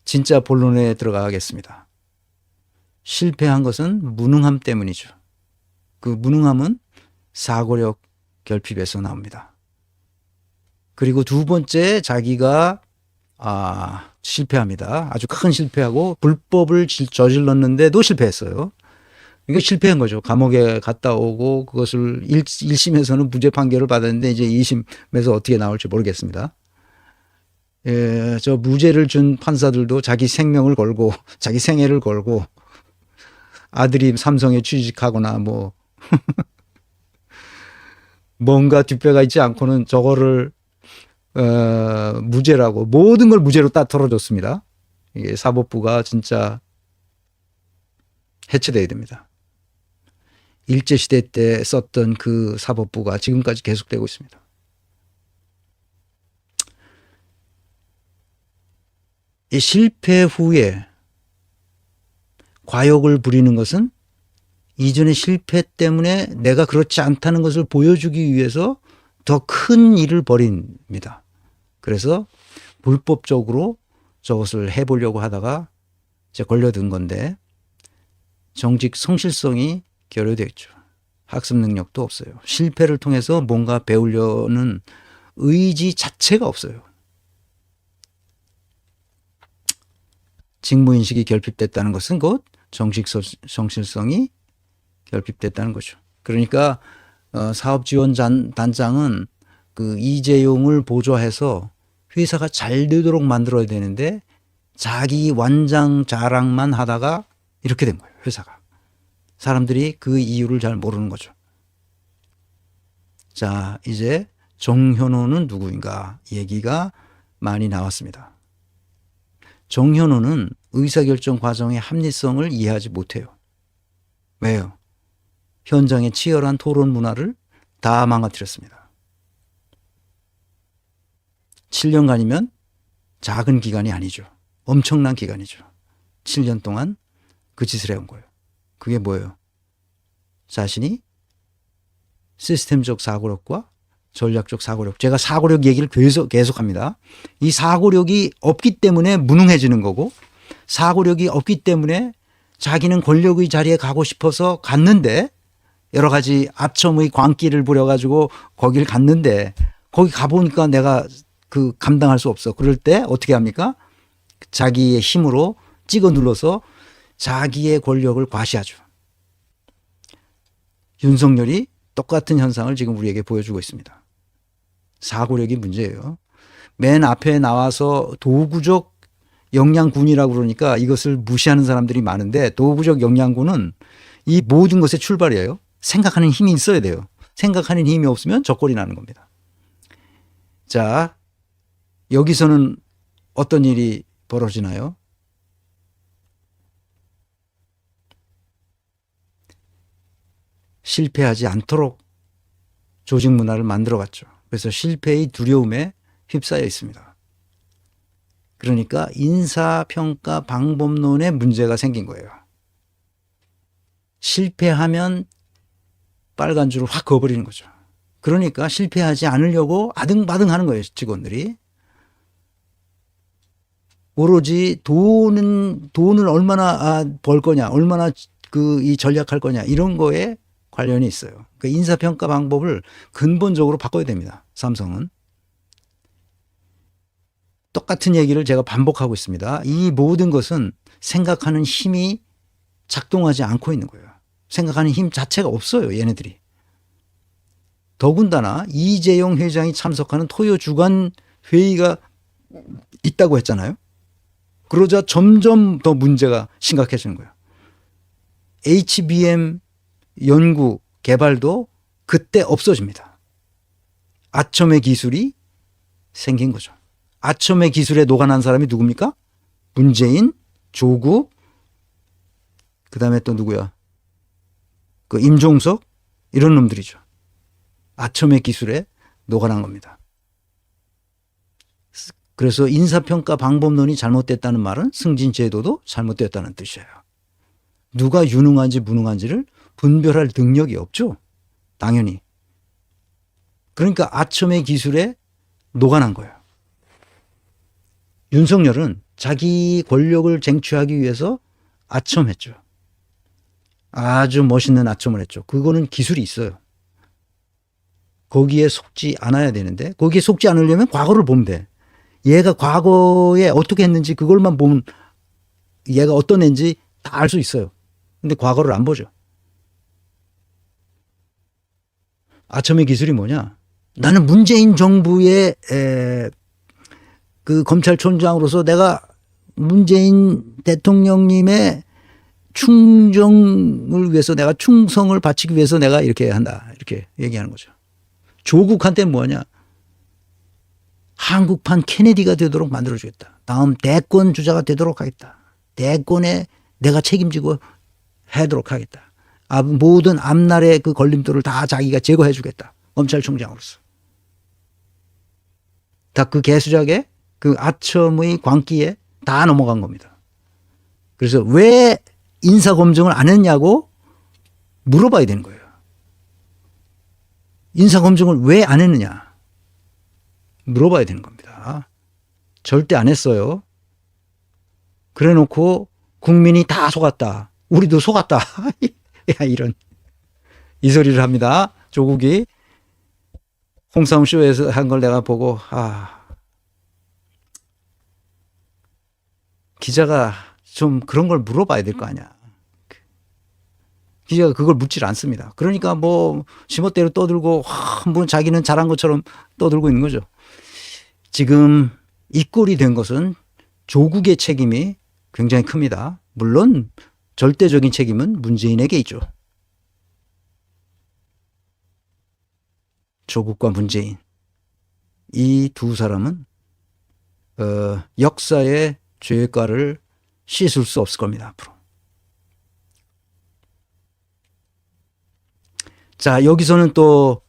진짜 본론에 들어가겠습니다. 실패한 것은 무능함 때문이죠. 그 무능함은 사고력 결핍에서 나옵니다. 그리고 두 번째, 자기가 실패합니다. 아주 큰 실패하고 불법을 저질렀는데도 실패했어요. 이거 실패한 거죠. 감옥에 갔다 오고 그것을 1심에서는 무죄 판결을 받았는데 이제 2심에서 어떻게 나올지 모르겠습니다. 예, 저 무죄를 준 판사들도 자기 생명을 걸고 자기 생애를 걸고 아들이 삼성에 취직하거나 뭐 뭔가 뒷배가 있지 않고는 저거를 무죄라고 모든 걸 무죄로 딱 털어줬습니다. 이게 사법부가 진짜 해체돼야 됩니다. 일제시대 때 썼던 그 사법부가 지금까지 계속되고 있습니다. 이 실패 후에 과욕을 부리는 것은 이전의 실패 때문에 내가 그렇지 않다는 것을 보여주기 위해서 더 큰 일을 벌입니다. 그래서 불법적으로 저것을 해보려고 하다가 이제 걸려든 건데 정직 성실성이 결여되어 있죠. 학습 능력도 없어요. 실패를 통해서 뭔가 배우려는 의지 자체가 없어요. 직무인식이 결핍됐다는 것은 곧 정직 성실성이 결핍됐다는 거죠. 그러니까 사업지원단장은 그 이재용을 보좌해서 회사가 잘 되도록 만들어야 되는데 자기 완장 자랑만 하다가 이렇게 된 거예요. 회사가. 사람들이 그 이유를 잘 모르는 거죠. 자, 이제 정현호는 누구인가 얘기가 많이 나왔습니다. 정현호는 의사결정 과정의 합리성을 이해하지 못해요. 왜요? 현장의 치열한 토론 문화를 다 망가뜨렸습니다. 7년간이면 작은 기간이 아니죠. 엄청난 기간이죠. 7년 동안 그 짓을 해온 거예요. 그게 뭐예요? 자신이 시스템적 사고력과 전략적 사고력. 제가 사고력 얘기를 계속합니다. 이 사고력이 없기 때문에 무능해지는 거고 사고력이 없기 때문에 자기는 권력의 자리에 가고 싶어서 갔는데 여러 가지 아첨의 광기를 부려가지고 거길 갔는데 거기 가보니까 내가 그 감당할 수 없어. 그럴 때 어떻게 합니까? 자기의 힘으로 찍어 눌러서 자기의 권력을 과시하죠. 윤석열이 똑같은 현상을 지금 우리에게 보여주고 있습니다. 사고력이 문제예요. 맨 앞에 나와서 도구적 역량군이라고 그러니까 이것을 무시하는 사람들이 많은데 도구적 역량군은 이 모든 것의 출발이에요. 생각하는 힘이 있어야 돼요. 생각하는 힘이 없으면 적골이 나는 겁니다. 자, 여기서는 어떤 일이 벌어지나요? 실패하지 않도록 조직 문화를 만들어갔죠. 그래서 실패의 두려움에 휩싸여 있습니다. 그러니까 인사평가 방법론에 문제가 생긴 거예요. 실패하면 빨간 줄을 확 그어버리는 거죠. 그러니까 실패하지 않으려고 아등바등 하는 거예요, 직원들이. 오로지 돈을 얼마나 벌 거냐, 얼마나 이 전략할 거냐, 이런 거에 관련이 있어요. 그 인사평가 방법을 근본적으로 바꿔야 됩니다. 삼성은. 똑같은 얘기를 제가 반복하고 있습니다. 이 모든 것은 생각하는 힘이 작동하지 않고 있는 거예요. 생각하는 힘 자체가 없어요, 얘네들이. 더군다나 이재용 회장이 참석하는 토요 주간 회의가 있다고 했잖아요. 그러자 점점 더 문제가 심각해지는 거예요. HBM 연구 개발도 그때 없어집니다. 아첨의 기술이 생긴 거죠. 아첨의 기술에 녹아난 사람이 누굽니까? 문재인, 조국, 그 다음에 또 누구야? 그 임종석, 이런 놈들이죠. 아첨의 기술에 녹아난 겁니다. 그래서 인사평가 방법론이 잘못됐다는 말은 승진제도도 잘못됐다는 뜻이에요. 누가 유능한지 무능한지를 분별할 능력이 없죠. 당연히. 그러니까 아첨의 기술에 녹아난 거예요. 윤석열은 자기 권력을 쟁취하기 위해서 아첨했죠. 아주 멋있는 아첨을 했죠. 그거는 기술이 있어요. 거기에 속지 않아야 되는데 거기에 속지 않으려면 과거를 보면 돼. 얘가 과거에 어떻게 했는지 그걸만 보면 얘가 어떤 애인지 다 알 수 있어요. 근데 과거를 안 보죠. 아첨의 기술이 뭐냐? 나는 문재인 정부의 그 검찰총장으로서 내가 문재인 대통령님의 충정을 위해서 내가 충성을 바치기 위해서 내가 이렇게 한다. 이렇게 얘기하는 거죠. 조국한테는 뭐냐? 한국판 케네디가 되도록 만들어주겠다. 다음 대권 주자가 되도록 하겠다. 대권에 내가 책임지고 하도록 하겠다. 모든 앞날의 그 걸림돌을 다 자기가 제거해 주겠다. 검찰총장으로서. 다 그 개수작에 그 아첨의 광기에 다 넘어간 겁니다. 그래서 왜 인사검증을 안 했냐고 물어봐야 되는 거예요. 인사검증을 왜 안 했느냐 물어봐야 되는 겁니다. 절대 안 했어요. 그래 놓고 국민이 다 속았다. 우리도 속았다. 야, 이런 이 소리를 합니다. 조국이 홍사훈 쇼에서 한 걸 내가 보고 기자가 좀 그런 걸 물어봐야 될 거 아니야. 기자가 그걸 묻질 않습니다. 그러니까 뭐 지멋대로 떠들고 뭐 자기는 잘한 것처럼 떠들고 있는 거죠. 지금 이 꼴이 된 것은 조국의 책임이 굉장히 큽니다. 물론 절대적인 책임은 문재인에게 있죠. 조국과 문재인 이 두 사람은 역사의 죄과를 씻을 수 없을 겁니다. 앞으로. 자, 여기서는 또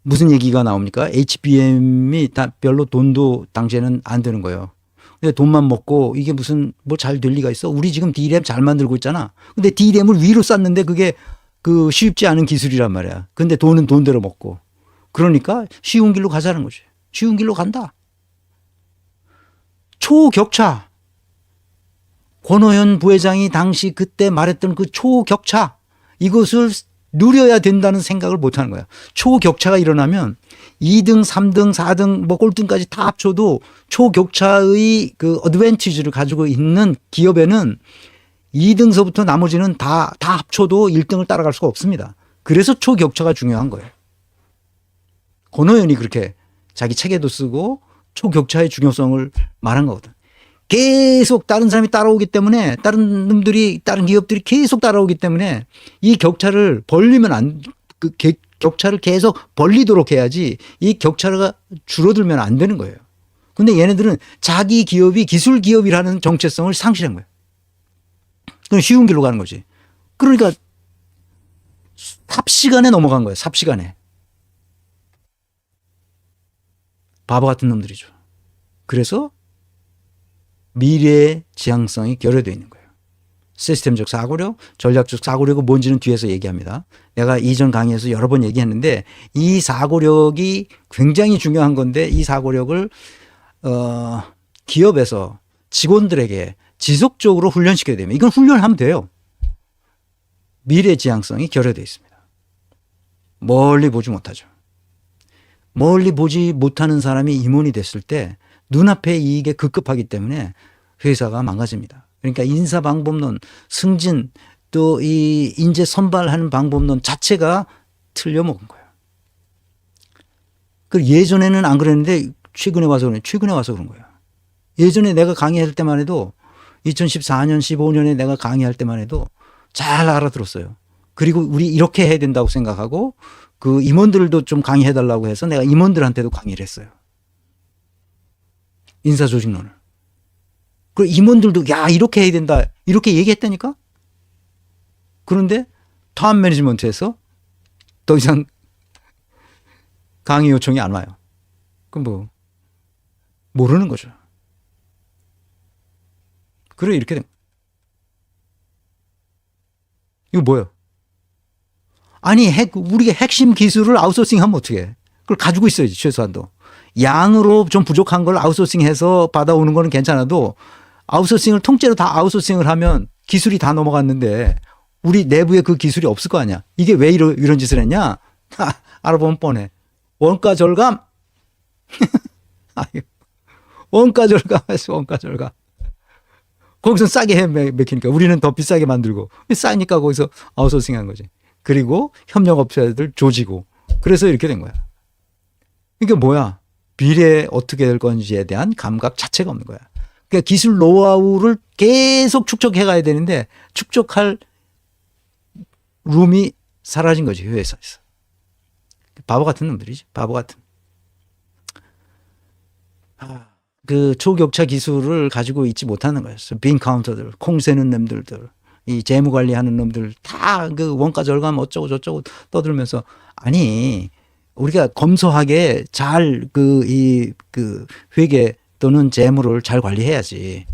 무슨 얘기가 나옵니까? HBM이 별로 돈도 당시에는 안 되는 거예요. 근데 돈만 먹고 이게 무슨 뭐 잘 될 리가 있어? 우리 지금 D램 잘 만들고 있잖아. 근데 D램을 위로 쌌는데 그게 그 쉽지 않은 기술이란 말이야. 근데 돈은 돈대로 먹고. 그러니까 쉬운 길로 가자는 거지. 쉬운 길로 간다. 초격차. 권오현 부회장이 당시 그때 말했던 그 초격차. 이것을 누려야 된다는 생각을 못 하는 거야. 초격차가 일어나면 2등, 3등, 4등, 뭐 꼴등까지 다 합쳐도 초격차의 그 어드밴티지를 가지고 있는 기업에는 2등서부터 나머지는 다 합쳐도 1등을 따라갈 수가 없습니다. 그래서 초격차가 중요한 거예요. 권오현이 그렇게 자기 책에도 쓰고 초격차의 중요성을 말한 거거든. 계속 다른 사람이 따라오기 때문에 다른 놈들이 다른 기업들이 계속 따라오기 때문에 이 격차를 벌리면 격차를 계속 벌리도록 해야지 이 격차가 줄어들면 안 되는 거예요. 근데 얘네들은 자기 기업이 기술 기업이라는 정체성을 상실한 거예요. 그럼 쉬운 길로 가는 거지. 그러니까 삽시간에 넘어간 거예요. 삽시간에. 바보 같은 놈들이죠. 그래서 미래의 지향성이 결여되어 있는 거예요. 시스템적 사고력, 전략적 사고력은 뭔지는 뒤에서 얘기합니다. 내가 이전 강의에서 여러 번 얘기했는데 이 사고력이 굉장히 중요한 건데 이 사고력을 기업에서 직원들에게 지속적으로 훈련시켜야 됩니다. 이건 훈련하면 돼요. 미래 지향성이 결여되어 있습니다. 멀리 보지 못하죠. 멀리 보지 못하는 사람이 임원이 됐을 때 눈앞의 이익에 급급하기 때문에 회사가 망가집니다. 그러니까 인사 방법론, 승진, 또 이 인재 선발하는 방법론 자체가 틀려먹은 거예요. 그 예전에는 안 그랬는데 최근에 와서 그런 거예요. 예전에 내가 강의할 때만 해도 2014년, 15년에 내가 강의할 때만 해도 잘 알아들었어요. 그리고 우리 이렇게 해야 된다고 생각하고 그 임원들도 좀 강의해 달라고 해서 내가 임원들한테도 강의를 했어요. 인사조직론을. 그리고 임원들도 야 이렇게 해야 된다 이렇게 얘기했다니까. 그런데 탑 매니지먼트에서 더 이상 강의 요청이 안 와요. 그럼 뭐 모르는 거죠. 그래 이렇게 된 이거 뭐예요? 아니 우리가 핵심 기술을 아웃소싱하면 어떻게 해? 그걸 가지고 있어야지 최소한도. 양으로 좀 부족한 걸 아웃소싱해서 받아오는 거는 괜찮아도 아웃소싱을 통째로 다 아웃소싱을 하면 기술이 다 넘어갔는데 우리 내부에 그 기술이 없을 거 아니야. 이게 왜 이런 짓을 했냐? 알아보면 뻔해. 원가 절감. 원가 절감했어. 원가 절감. 거기서 싸게 해 맥히니까 우리는 더 비싸게 만들고 싸니까 거기서 아웃소싱한 거지. 그리고 협력업체들 조지고 그래서 이렇게 된 거야. 이게 뭐야? 미래에 어떻게 될 건지에 대한 감각 자체가 없는 거야. 그러니까 기술 노하우를 계속 축적해 가야 되는데 축적할 룸이 사라진 거지, 회사에서. 바보 같은 놈들이지, 바보 같은. 그 초격차 기술을 가지고 있지 못하는 거였어. 빈 카운터들, 콩 세는 놈들, 이 재무 관리하는 놈들 다 그 원가 절감 어쩌고 저쩌고 떠들면서 아니 우리가 검소하게 잘 그 회계 또는 재무를 잘 관리해야지.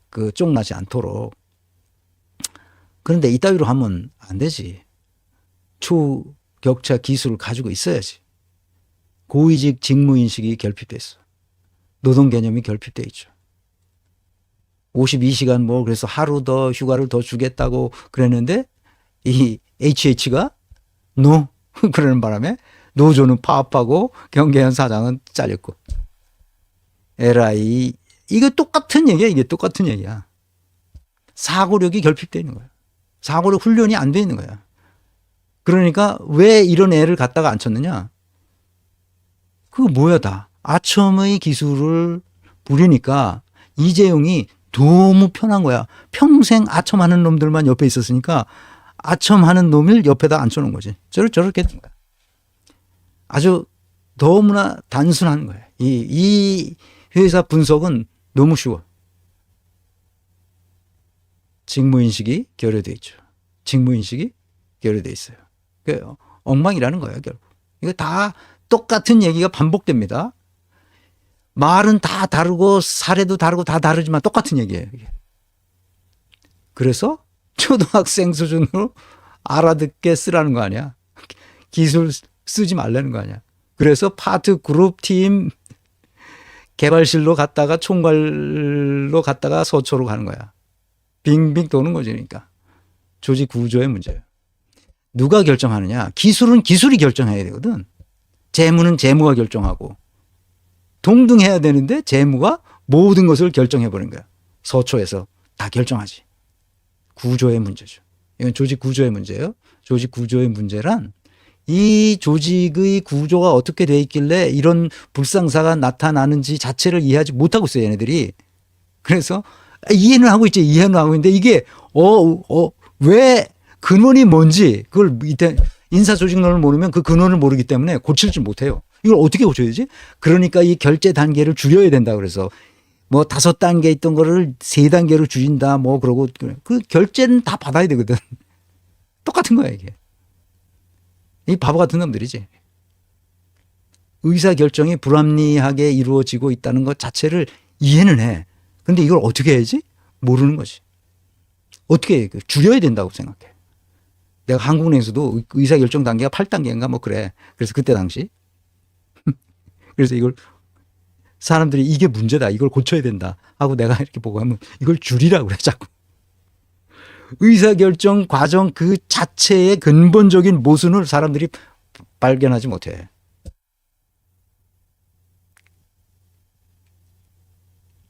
그 쫑나지 않도록. 그런데 이따위로 하면 안 되지. 초격차 기술을 가지고 있어야지. 고위직 직무인식이 결핍됐어. 노동 개념이 결핍돼 있죠. 52시간 뭐 그래서 하루 더 휴가를 더 주겠다고 그랬는데 이 HH가 노 그러는 바람에 노조는 파업하고 경계현 사장은 잘렸고 LI 이거 똑같은 얘기야. 이게 똑같은 얘기야. 사고력이 결핍되어 있는 거야. 사고력 훈련이 안 돼 있는 거야. 그러니까 왜 이런 애를 갖다가 앉혔느냐. 그거 뭐야 다. 아첨의 기술을 부리니까 이재용이 너무 편한 거야. 평생 아첨하는 놈들만 옆에 있었으니까 아첨하는 놈을 옆에다 앉혀놓은 거지. 저렇게 된 거야. 아주 너무나 단순한 거야. 이 회사 분석은 너무 쉬워. 직무인식이 결여돼 있죠. 직무인식이 결여돼 있어요. 그러니까 엉망이라는 거예요, 결국. 이거 다 똑같은 얘기가 반복됩니다. 말은 다 다르고 사례도 다르고 다 다르지만 똑같은 얘기예요. 이게. 그래서 초등학생 수준으로 알아듣게 쓰라는 거 아니야. 기술 쓰지 말라는 거 아니야. 그래서 파트 그룹 팀 개발실로 갔다가 총괄로 갔다가 서초로 가는 거야. 빙빙 도는 거지. 그러니까 조직 구조의 문제예요. 누가 결정하느냐. 기술은 기술이 결정해야 되거든. 재무는 재무가 결정하고 동등해야 되는데 재무가 모든 것을 결정해 버린 거야. 서초에서 다 결정하지. 구조의 문제죠. 이건 조직 구조의 문제예요. 조직 구조의 문제란 이 조직의 구조가 어떻게 돼 있길래 이런 불상사가 나타나는지 자체를 이해하지 못하고 있어요. 얘네들이. 그래서 이해는 하고 있지. 이해는 하고 있는데 이게 왜 근원이 뭔지 그걸 이때 인사조직론을 모르면 그 근원을 모르기 때문에 고칠 줄 못해요. 이걸 어떻게 고쳐야지? 그러니까 이 결제 단계를 줄여야 된다 그래서 뭐 5단계 있던 거를 3단계로 줄인다 뭐 그러고 그 결제는 다 받아야 되거든. 똑같은 거야 이게. 이 바보 같은 놈들이지. 의사결정이 불합리하게 이루어지고 있다는 것 자체를 이해는 해. 근데 이걸 어떻게 해야지? 모르는 거지. 어떻게 해? 줄여야 된다고 생각해. 내가 한국내에서도 의사결정 단계가 8단계인가 뭐 그래. 그래서 그때 당시. 그래서 이걸 사람들이 이게 문제다. 이걸 고쳐야 된다. 하고 내가 이렇게 보고 하면 이걸 줄이라고 그래 자꾸. 의사결정 과정 그 자체의 근본적인 모순을 사람들이 발견하지 못해.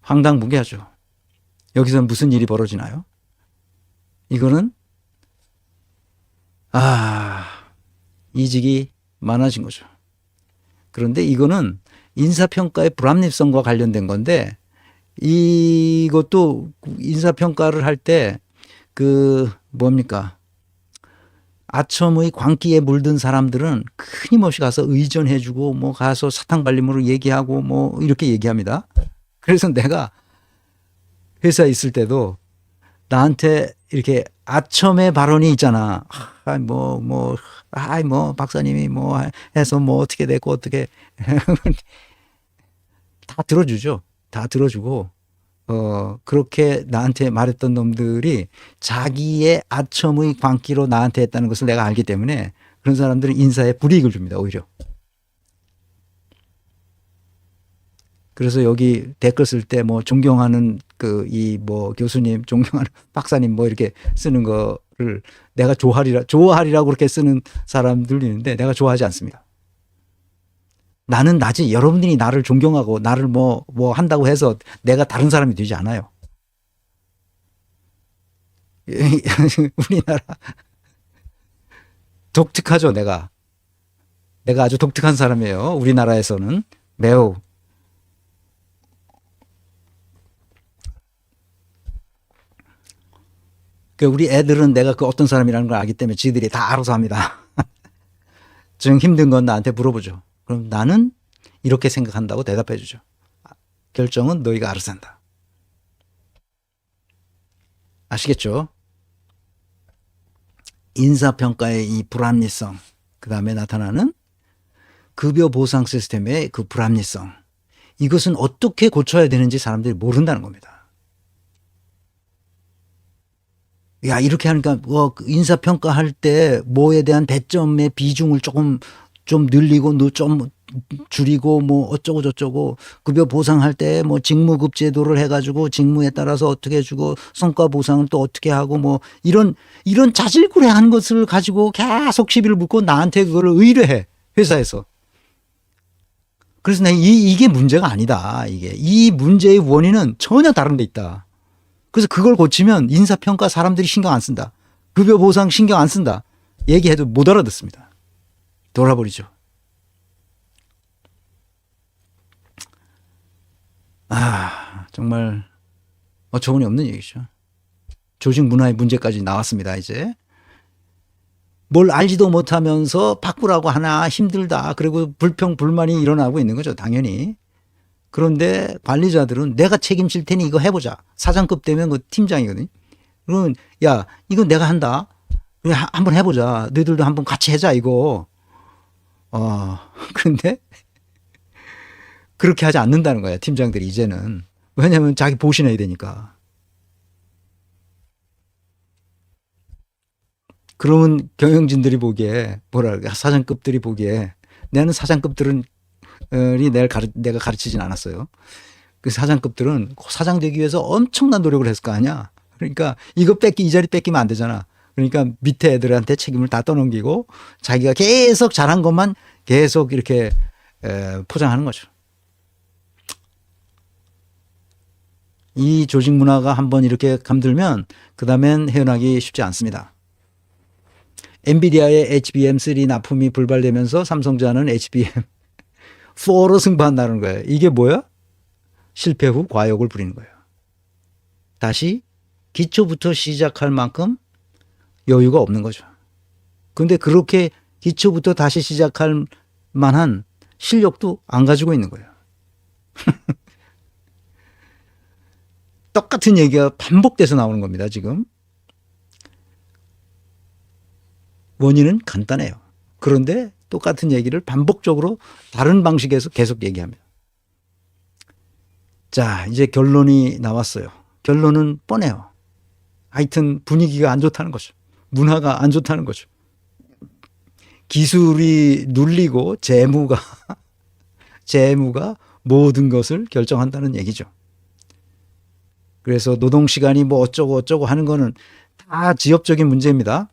황당무계하죠. 여기서 무슨 일이 벌어지나요? 이거는 이직이 많아진 거죠. 그런데 이거는 인사평가의 불합리성과 관련된 건데 이것도 인사평가를 할 때 뭡니까? 아첨의 광기에 물든 사람들은 끊임없이 가서 의전해주고 뭐 가서 사탕발림으로 얘기하고 뭐 이렇게 얘기합니다. 그래서 내가 회사에 있을 때도 나한테 이렇게 아첨의 발언이 있잖아. 박사님이 뭐 해서 뭐 어떻게 됐고 어떻게 다 들어주죠. 다 들어주고 그렇게 나한테 말했던 놈들이 자기의 아첨의 광기로 나한테 했다는 것을 내가 알기 때문에 그런 사람들은 인사에 불이익을 줍니다. 오히려. 그래서 여기 댓글 쓸 때 뭐 존경하는 그 이 뭐 교수님, 존경하는 박사님 뭐 이렇게 쓰는 거를 내가 좋아하리라고 그렇게 쓰는 사람들이 있는데 내가 좋아하지 않습니다. 나는 나지. 여러분들이 나를 존경하고 나를 뭐 한다고 해서 내가 다른 사람이 되지 않아요. 우리나라 독특하죠, 내가 아주 독특한 사람이에요. 우리나라에서는 매우. 우리 애들은 내가 그 어떤 사람이라는 걸 알기 때문에 지들이 다 알아서 합니다. 좀 힘든 건 나한테 물어보죠. 그럼 나는 이렇게 생각한다고 대답해 주죠. 결정은 너희가 알아서 한다. 아시겠죠? 인사평가의 이 불합리성, 그 다음에 나타나는 급여 보상 시스템의 그 불합리성, 이것은 어떻게 고쳐야 되는지 사람들이 모른다는 겁니다. 야, 이렇게 하니까 인사평가할 때 뭐에 대한 배점의 비중을 좀 늘리고 좀 줄이고 뭐 어쩌고 저쩌고, 급여 보상할 때 뭐 직무급 제도를 해가지고 직무에 따라서 어떻게 해주고 성과 보상은 또 어떻게 하고 뭐 이런 자질구레한 것을 가지고 계속 시비를 붙고 나한테 그거를 의뢰해, 회사에서. 그래서 내가 이게 문제가 아니다. 이 문제의 원인은 전혀 다른 데 있다. 그래서 그걸 고치면 인사평가 사람들이 신경 안 쓴다. 급여 보상 신경 안 쓴다. 얘기해도 못 알아듣습니다. 돌아버리죠. 정말 어처구니 없는 얘기죠. 조직 문화의 문제까지 나왔습니다. 이제 뭘 알지도 못하면서 바꾸라고 하나 힘들다. 그리고 불평불만이 일어나고 있는 거죠. 당연히. 그런데 관리자들은 내가 책임질 테니 이거 해보자. 사장급 되면 그 팀장이거든요. 그러면 야, 이거 내가 한다. 한번 해보자. 너희들도 한번 같이 하자 이거. 그런데 그렇게 하지 않는다는 거야, 팀장들이 이제는. 왜냐하면 자기 보신해야 되니까. 그러면 경영진들이 보기에 사장급들이 보기에, 나는 사장급들은 내가 가르치진 않았어요. 그 사장급들은 사장 되기 위해서 엄청난 노력을 했을 거 아니야. 그러니까 이 자리 뺏기면 안 되잖아. 그러니까 밑에 애들한테 책임을 다 떠넘기고 자기가 계속 잘한 것만 계속 이렇게 포장하는 거죠. 이 조직 문화가 한번 이렇게 감들면 그 다음엔 헤어나기 쉽지 않습니다. 엔비디아의 HBM3 납품이 불발되면서 삼성전자는 HBM4로 승부한다는 거예요. 이게 뭐야? 실패 후 과욕을 부리는 거예요. 다시 기초부터 시작할 만큼 여유가 없는 거죠. 그런데 그렇게 기초부터 다시 시작할 만한 실력도 안 가지고 있는 거예요. 똑같은 얘기가 반복돼서 나오는 겁니다, 지금. 원인은 간단해요. 그런데 똑같은 얘기를 반복적으로 다른 방식에서 계속 얘기합니다. 자, 이제 결론이 나왔어요. 결론은 뻔해요. 하여튼 분위기가 안 좋다는 거죠. 문화가 안 좋다는 거죠. 기술이 눌리고 재무가 모든 것을 결정한다는 얘기죠. 그래서 노동시간이 뭐 어쩌고 하는 거는 다 지역적인 문제입니다.